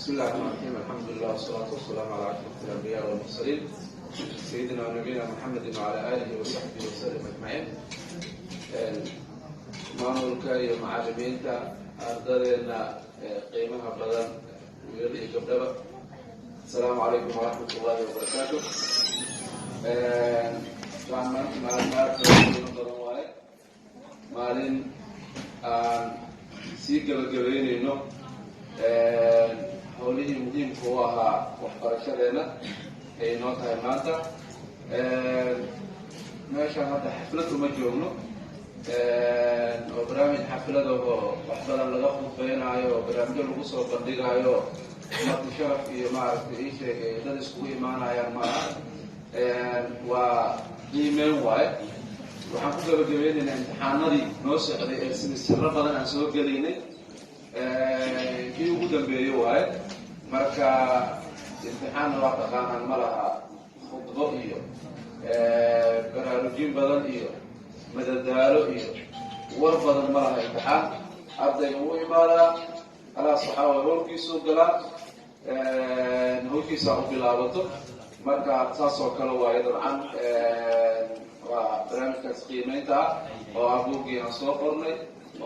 بسم الله الرحمن الرحيم. الحمد لله والصلاة والسلام على أشرف الأنبياء والمرسلين سيدنا ونبينا محمد وعلى آله وصحبه وسلم أجمعين. maamulka iyo macallimiinta ardaydeena qiimaha badan wiil iyo gabdhaba assalaamu calaykum waraxmatullaahi wabarakaatuh. maalin aan sii gabagabeynayno howlihii muhiimka u ahaa waxbarashadeena ay inoo tahay maanta. meeshaan hadda xaflad uma joogno oo barnaamij xaflad oo wax badan laga khudbeynaayo oo barnaamijyo lagu soo bandhigaayo marti sharaf iyo maaragtay ii sheegay dad iskugu imaanayaan maaha. waa qiimeyn waaye. waxaan ku gabagabeynaynaa imtixaanadii noo socday ee simisiro badan aan soo gelaynay kii ugu dambeeye waaye. marka imtixaanna waa taqaanaan ma laha khudbo iyo baraarujin badan iyo madadaalo iyo war badan ma laha. imtixaan ardayga u imaadaa alaas waxaa way howlkiisuu galaa howlkiisaa u bilaabato. marka saas oo kale waaye dabcan waa barnaamijkaas qiimeynta ah oo abuugii aan soo qornay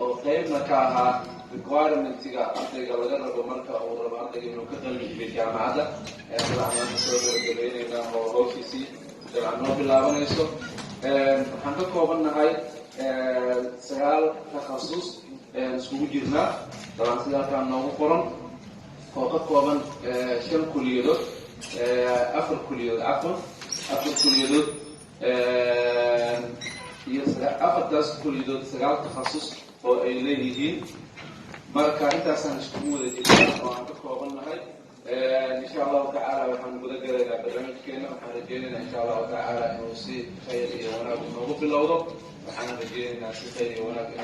oo qaybna ka ahaa requirementiga ardayga laga rabo marka uu rabo ardayga inuu ka qalbijiyo jaamacadda. dabcan waan kasoo gabagabeynaynaa oo howshiisii dabcan noo bilaabanayso. waxaan ka koobannahay 9 takhasus iskugu jirnaa dabcan sida halkaan noogu qoran oo ka kooban 5 kuliyadood 4 kuliyadood cafwan 4 kuliyadood iyo 4 kuliyadood 9 takhasus oo ay leeyihiin. marka intaasaan iskugu wada jirnaa oo aan ka koobannahay. insha allahu tacaala waxaan guda galaynaa barnaamijkeena. waxaan rajeynaynaa insha allahu tacaala inuu si khayr iyo wanaag noogu bilowdo. waxaan rajeynaynaa si khayr iyo wanaag inuu